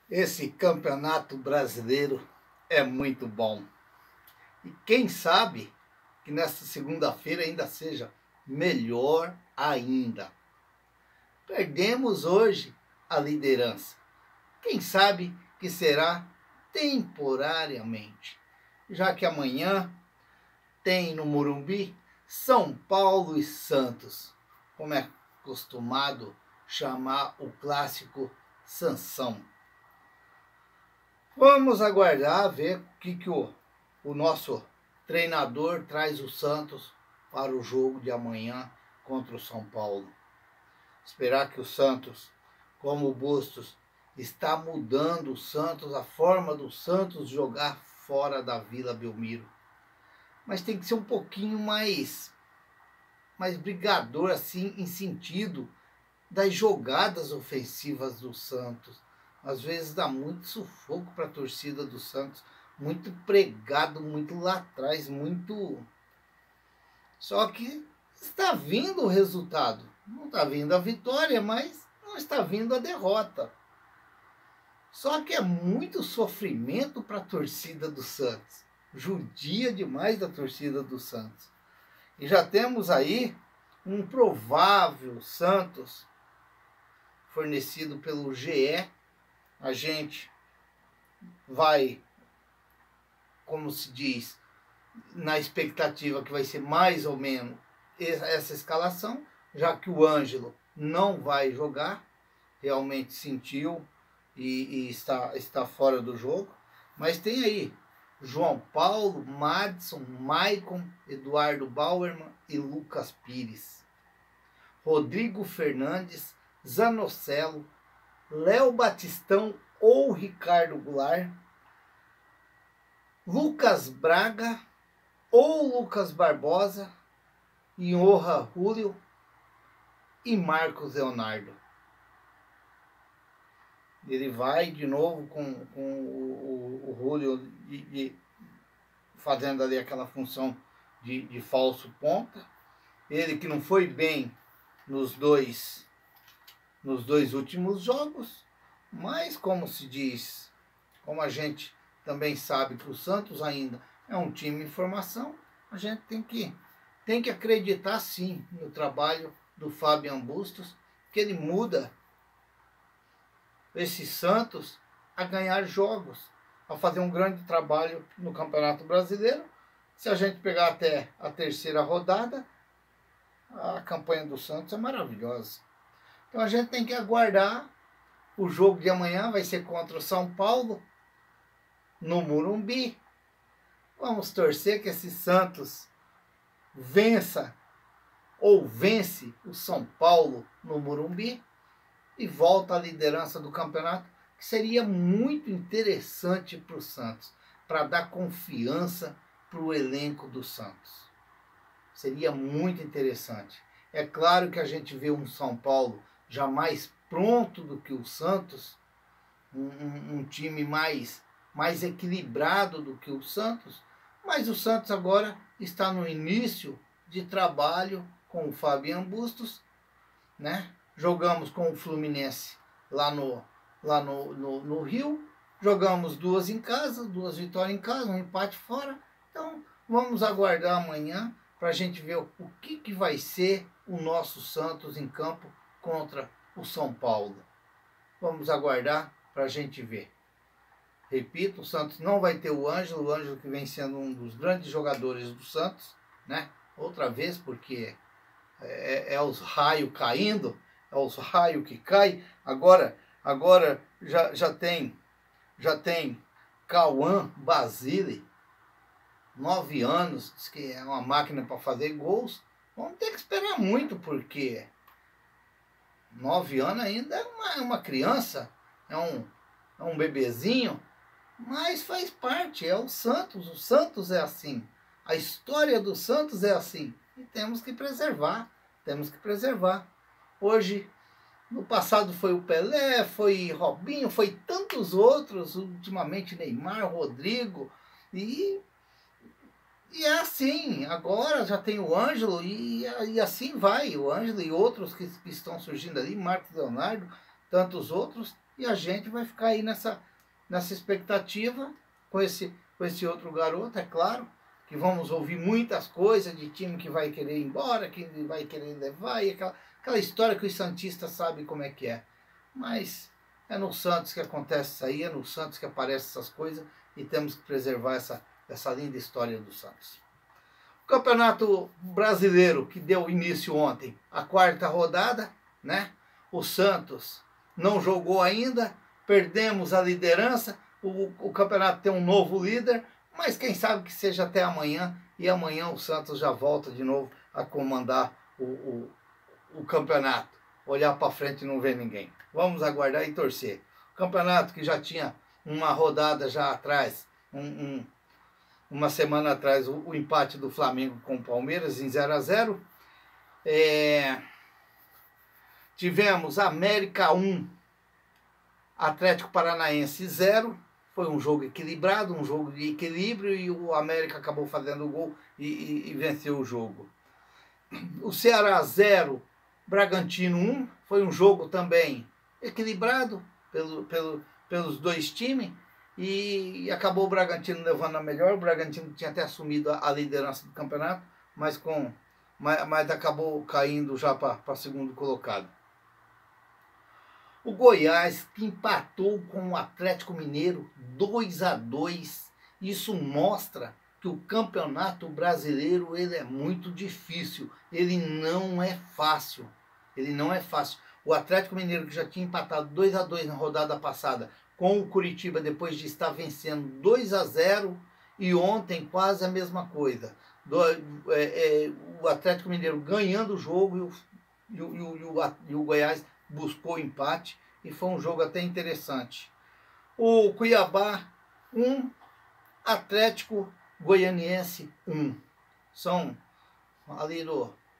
Esse campeonato brasileiro é muito bom. E quem sabe que nesta segunda-feira ainda seja melhor ainda. Perdemos hoje a liderança. Quem sabe que será temporariamente, já que amanhã tem no Morumbi São Paulo e Santos, como é acostumado chamar o clássico Sansão. Vamos aguardar, ver o que o nosso treinador traz o Santos para o jogo de amanhã contra o São Paulo. Esperar que o Santos, como o Bustos, está mudando o Santos, a forma do Santos jogar fora da Vila Belmiro. Mas tem que ser um pouquinho mais brigador, assim, em sentido das jogadas ofensivas do Santos. Às vezes dá muito sufoco para a torcida do Santos, muito pregado, muito lá atrás, muito... Só que está vindo o resultado. Não está vindo a vitória, mas não está vindo a derrota. Só que é muito sofrimento para a torcida do Santos. Judia demais da torcida do Santos. E já temos aí um provável Santos fornecido pelo GE. A gente vai, como se diz, na expectativa que vai ser mais ou menos essa escalação, já que o Ângelo não vai jogar, realmente sentiu e está fora do jogo. Mas tem aí João Paulo, Madison, Maicon, Eduardo Bauerman e Lucas Pires. Rodrigo Fernandes, Zanocelo, Léo Batistão ou Ricardo Goulart, Lucas Braga ou Lucas Barbosa, Johan Julio e Marcos Leonardo. Ele vai de novo com o Julio fazendo ali aquela função de falso ponta. Ele que não foi bem nos dois últimos jogos, mas como se diz, como a gente também sabe que o Santos ainda é um time em formação, a gente tem que acreditar sim no trabalho do Fabian Bustos, que ele muda esse Santos a ganhar jogos, a fazer um grande trabalho no Campeonato Brasileiro. Se a gente pegar até a terceira rodada, a campanha do Santos é maravilhosa. Então a gente tem que aguardar. O jogo de amanhã vai ser contra o São Paulo, no Morumbi. Vamos torcer que esse Santos vença ou vence o São Paulo no Morumbi e volta à liderança do campeonato, que seria muito interessante para o Santos, para dar confiança para o elenco do Santos. Seria muito interessante. É claro que a gente vê um São Paulo já mais pronto do que o Santos, um time mais equilibrado do que o Santos, mas o Santos agora está no início de trabalho com o Fabian Bustos, né? Jogamos com o Fluminense lá no Rio, jogamos 2 em casa, 2 vitórias em casa, 1 empate fora. Então vamos aguardar amanhã para a gente ver o que vai ser o nosso Santos em campo contra o São Paulo. Vamos aguardar para a gente ver. Repito, o Santos não vai ter o Ângelo que vem sendo um dos grandes jogadores do Santos, né? Outra vez, porque é os raios caindo, é os raios que caem. Agora já tem Cauã Basile, 9 anos, diz que é uma máquina para fazer gols. Vamos ter que esperar muito, porque 9 anos ainda é uma criança, é um bebezinho, mas faz parte, é o Santos é assim, a história do Santos é assim, e temos que preservar. Hoje, no passado foi o Pelé, foi Robinho, foi tantos outros, ultimamente Neymar, Rodrigo, e é assim. Agora já tem o Ângelo e assim vai, o Ângelo e outros que estão surgindo ali, Marcos Leonardo, tantos outros, e a gente vai ficar aí nessa expectativa com esse outro garoto, é claro, que vamos ouvir muitas coisas de time que vai querer ir embora, que vai querer levar, e aquela história que os santistas sabem como é que é. Mas é no Santos que acontece isso aí, é no Santos que aparecem essas coisas, e temos que preservar essa linda história do Santos. O Campeonato Brasileiro, que deu início ontem, a quarta rodada, né? O Santos não jogou ainda, perdemos a liderança, o campeonato tem um novo líder, mas quem sabe que seja até amanhã, e amanhã o Santos já volta de novo a comandar o campeonato. Olhar para frente e não ver ninguém. Vamos aguardar e torcer. O campeonato que já tinha uma rodada já atrás, uma semana atrás, o empate do Flamengo com o Palmeiras em 0-0. Tivemos América 1, Atlético Paranaense 0. Foi um jogo equilibrado, um jogo de equilíbrio, e o América acabou fazendo o gol e venceu o jogo. O Ceará 0, Bragantino 1. Foi um jogo também equilibrado pelos dois times, e acabou o Bragantino levando a melhor. O Bragantino tinha até assumido a liderança do campeonato, mas acabou caindo já para segundo colocado. O Goiás, que empatou com o Atlético Mineiro 2-2. Isso mostra que o Campeonato Brasileiro ele é muito difícil. Ele não é fácil. Ele não é fácil. O Atlético Mineiro, que já tinha empatado 2-2 na rodada passada com o Curitiba, depois de estar vencendo 2-0, e ontem quase a mesma coisa. O Atlético Mineiro ganhando o jogo, e o Goiás buscou o empate, e foi um jogo até interessante. O Cuiabá 1, Atlético Goianiense 1. São ali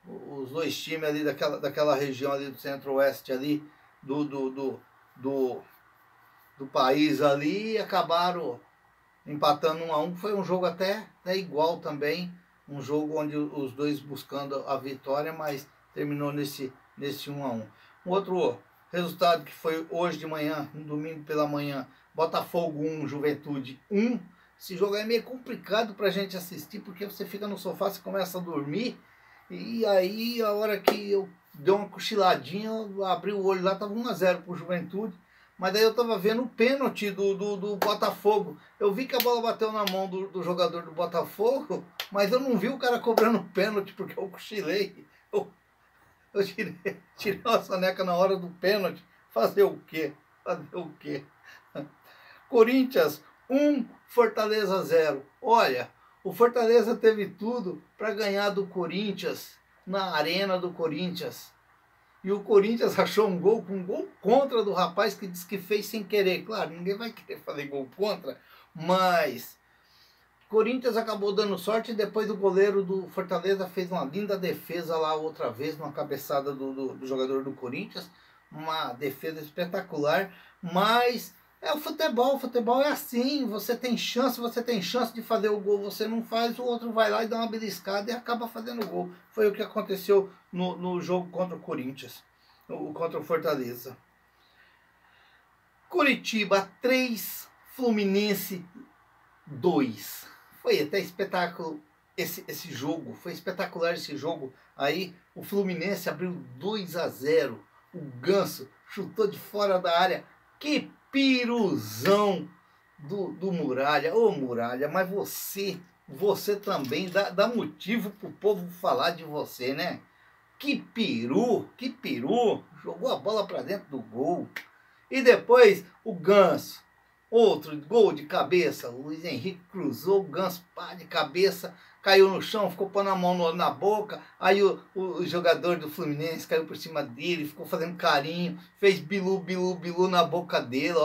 os dois times ali daquela região ali do centro-oeste ali do país ali, e acabaram empatando 1-1. Foi um jogo até igual também, um jogo onde os dois buscando a vitória, mas terminou nesse 1-1. Um outro resultado que foi hoje de manhã, no domingo pela manhã, Botafogo 1, Juventude 1. Esse jogo é meio complicado pra gente assistir, porque você fica no sofá, você começa a dormir, e aí a hora que eu dei uma cochiladinha, eu abri o olho lá, tava 1-0 pro Juventude, mas daí eu tava vendo o pênalti do Botafogo. Eu vi que a bola bateu na mão do jogador do Botafogo, mas eu não vi o cara cobrando pênalti, porque eu cochilei. Eu tirei uma soneca na hora do pênalti. Fazer o quê? Corinthians 1, Fortaleza 0. Olha, o Fortaleza teve tudo para ganhar do Corinthians na arena do Corinthians. E o Corinthians achou um gol contra do rapaz que disse que fez sem querer. Claro, ninguém vai querer fazer gol contra, mas Corinthians acabou dando sorte, e depois o goleiro do Fortaleza fez uma linda defesa lá outra vez, numa cabeçada do jogador do Corinthians. Uma defesa espetacular, mas é o futebol é assim, você tem chance de fazer o gol, você não faz, o outro vai lá e dá uma beliscada e acaba fazendo o gol. Foi o que aconteceu no jogo contra o Corinthians, contra o Fortaleza. Curitiba 3, Fluminense 2. Foi até espetáculo esse jogo, foi espetacular esse jogo. Aí o Fluminense abriu 2-0, o Ganso chutou de fora da área. Que piruzão do Muralha. Ô Muralha, mas você também dá motivo pro povo falar de você, né? Que peru, jogou a bola para dentro do gol. E depois o Ganso, outro gol de cabeça, o Luiz Henrique cruzou, o Ganso pá de cabeça, caiu no chão, ficou pondo a mão na boca, aí o jogador do Fluminense caiu por cima dele, ficou fazendo carinho, fez bilu na boca dele,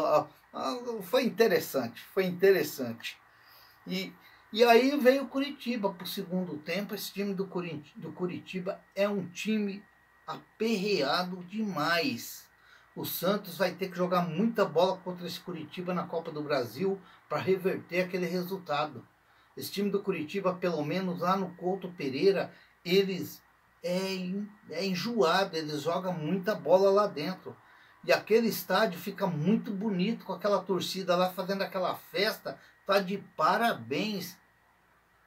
foi interessante. E aí veio o Curitiba para o segundo tempo. Esse time do Curitiba é um time aperreado demais. O Santos vai ter que jogar muita bola contra esse Curitiba na Copa do Brasil para reverter aquele resultado. Esse time do Curitiba, pelo menos lá no Couto Pereira, eles é enjoado, eles jogam muita bola lá dentro. E aquele estádio fica muito bonito com aquela torcida lá fazendo aquela festa. Tá de parabéns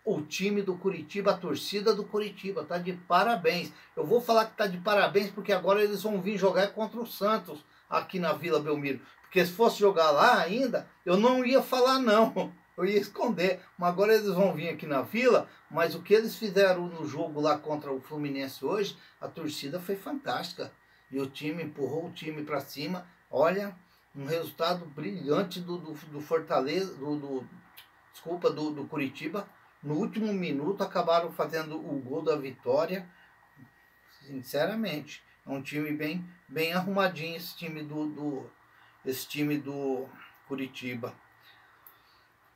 o time do Curitiba, a torcida do Curitiba, tá de parabéns. Eu vou falar que tá de parabéns porque agora eles vão vir jogar contra o Santos aqui na Vila Belmiro. Porque se fosse jogar lá ainda, eu não ia falar não, eu ia esconder. Mas agora eles vão vir aqui na Vila, mas o que eles fizeram no jogo lá contra o Fluminense hoje, a torcida foi fantástica. E o time empurrou o time para cima. Olha, um resultado brilhante do Fortaleza, do Curitiba. No último minuto acabaram fazendo o gol da vitória. Sinceramente, é um time bem arrumadinho esse time do Curitiba.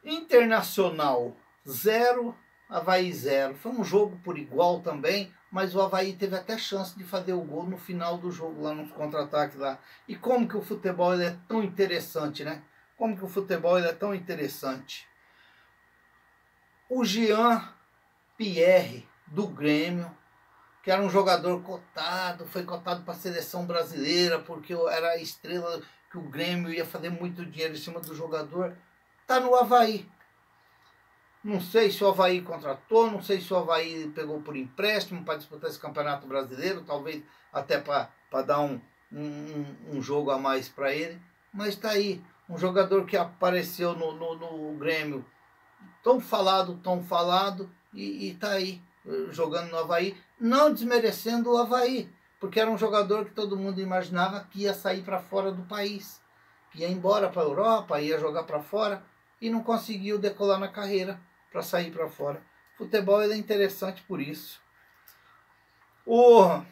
Internacional 0, Avaí 0. Foi um jogo por igual também, mas o Avaí teve até chance de fazer o gol no final do jogo, lá nos contra-ataques lá. E como que o futebol ele é tão interessante, né? Como que o futebol ele é tão interessante. O Jean-Pierre, do Grêmio, que era um jogador cotado, foi cotado para a seleção brasileira, porque era a estrela que o Grêmio ia fazer muito dinheiro em cima do jogador, está no Avaí. Não sei se o Avaí contratou, não sei se o Avaí pegou por empréstimo para disputar esse Campeonato Brasileiro, talvez até para dar um jogo a mais para ele, mas está aí, um jogador que apareceu no Grêmio, tão falado, e tá aí, jogando no Avaí, não desmerecendo o Avaí, porque era um jogador que todo mundo imaginava que ia sair para fora do país, que ia embora para a Europa, ia jogar para fora, e não conseguiu decolar na carreira para sair para fora. Futebol ele é interessante por isso. O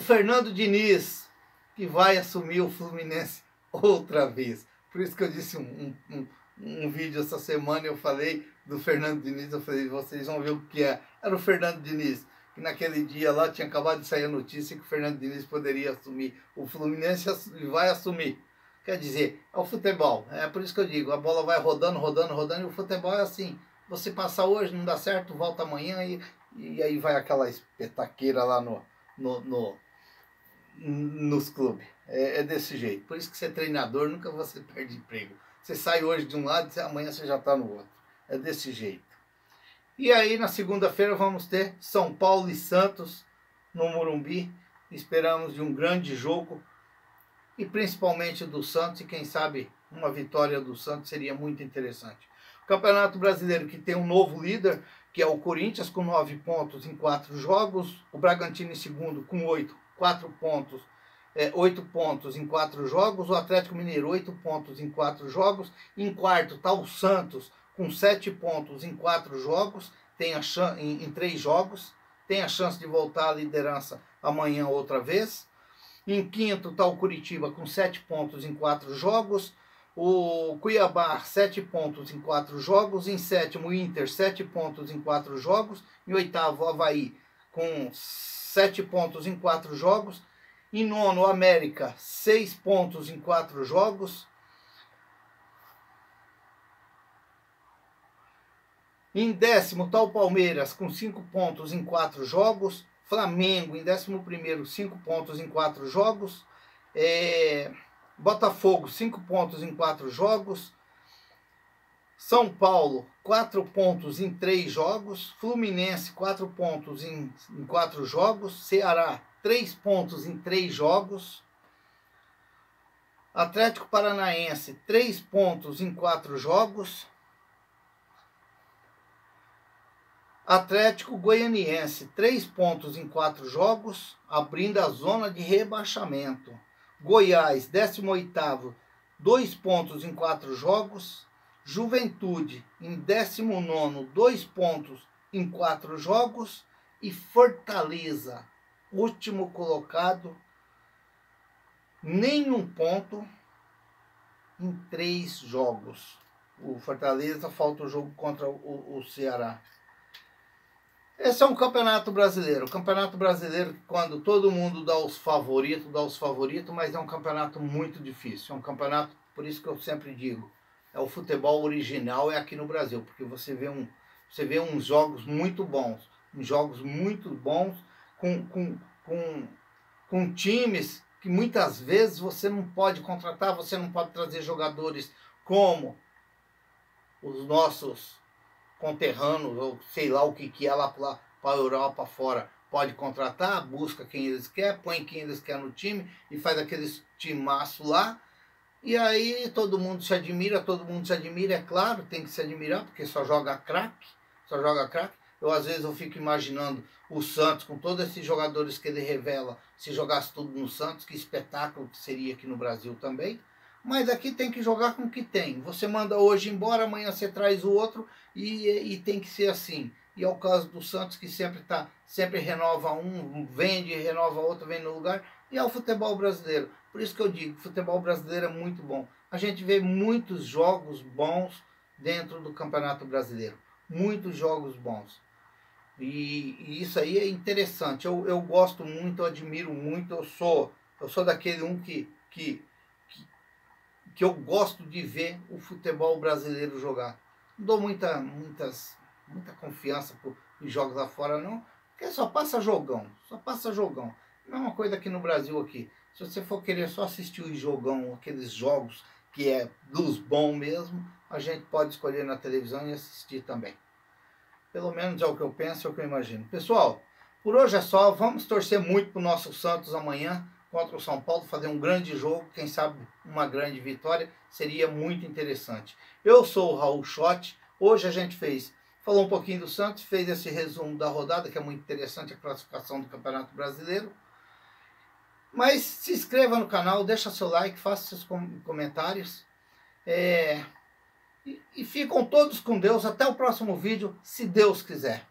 Fernando Diniz, que vai assumir o Fluminense outra vez. Por isso que eu disse um vídeo essa semana, eu falei do Fernando Diniz, eu falei, vocês vão ver o que é. Era o Fernando Diniz, que naquele dia lá tinha acabado de sair a notícia que o Fernando Diniz poderia assumir o Fluminense e vai assumir. Quer dizer, é o futebol, é por isso que eu digo, a bola vai rodando, e o futebol é assim, você passa hoje, não dá certo, volta amanhã e aí vai aquela espetaqueira lá nos clubes. É desse jeito. Por isso que você é treinador, nunca você perde emprego. Você sai hoje de um lado e amanhã você já está no outro. É desse jeito. E aí na segunda-feira vamos ter São Paulo e Santos no Morumbi. Esperamos de um grande jogo. E principalmente do Santos. E quem sabe uma vitória do Santos seria muito interessante. O Campeonato Brasileiro que tem um novo líder, que é o Corinthians, com 9 pontos em 4 jogos. O Bragantino em segundo com 8 pontos em 4 jogos, o Atlético Mineiro 8 pontos em 4 jogos, em quarto está o Santos com 7 pontos em 4 jogos, em 3 jogos, tem a chance de voltar à liderança amanhã outra vez. Em quinto está o Curitiba com 7 pontos em 4 jogos, o Cuiabá 7 pontos em 4 jogos, em sétimo o Inter 7 pontos em 4 jogos, em oitavo o Avaí com 7 pontos em 4 jogos. Em nono, o América, 6 pontos em 4 jogos. Em décimo está o Palmeiras, com 5 pontos em 4 jogos. Flamengo, em 11º, 5 pontos em 4 jogos. Botafogo, 5 pontos em 4 jogos. São Paulo, 4 pontos em 3 jogos. Fluminense, 4 pontos em 4 jogos. Ceará, 3 pontos em 3 jogos. Atlético Paranaense, 3 pontos em 4 jogos. Atlético Goianiense, 3 pontos em 4 jogos, abrindo a zona de rebaixamento. Goiás, 18º, 2 pontos em 4 jogos. Juventude, em 19º, 2 pontos em 4 jogos. E Fortaleza, último colocado, nenhum ponto em 3 jogos. O Fortaleza, falta o jogo contra o Ceará. Esse é um campeonato brasileiro. O campeonato brasileiro, quando todo mundo dá os favoritos, mas é um campeonato muito difícil. É um campeonato, por isso que eu sempre digo, é o futebol original é aqui no Brasil, porque você vê uns jogos muito bons, com times que muitas vezes você não pode contratar, você não pode trazer jogadores como os nossos conterrâneos, ou sei lá o que é lá para a Europa fora, pode contratar, busca quem eles querem, põe quem eles querem no time e faz aqueles timaço lá. E aí todo mundo se admira, é claro, tem que se admirar, porque só joga craque, só joga craque. Eu às vezes eu fico imaginando o Santos, com todos esses jogadores que ele revela, se jogasse tudo no Santos, que espetáculo que seria aqui no Brasil também. Mas aqui tem que jogar com o que tem. Você manda hoje embora, amanhã você traz o outro e tem que ser assim. E é o caso do Santos, que sempre renova um, vende, renova outro, vem no lugar. E é o futebol brasileiro. Por isso que eu digo, o futebol brasileiro é muito bom. A gente vê muitos jogos bons dentro do Campeonato Brasileiro. Muitos jogos bons. E isso aí é interessante. Eu gosto muito, eu admiro muito. Eu sou daquele que eu gosto de ver o futebol brasileiro jogar. Não dou muita confiança para os jogos lá fora, não, porque só passa jogão, só passa jogão. Não é uma coisa aqui no Brasil aqui. Se você for querer só assistir o jogão, aqueles jogos que é dos bons mesmo, a gente pode escolher na televisão e assistir também. Pelo menos é o que eu penso, é o que eu imagino. Pessoal, por hoje é só. Vamos torcer muito para o nosso Santos amanhã contra o São Paulo, fazer um grande jogo, quem sabe uma grande vitória, seria muito interessante. Eu sou o Raul Schott. Hoje a gente falou um pouquinho do Santos, fez esse resumo da rodada, que é muito interessante, a classificação do Campeonato Brasileiro. Mas se inscreva no canal, deixa seu like, faça seus comentários. E ficam todos com Deus. Até o próximo vídeo, se Deus quiser.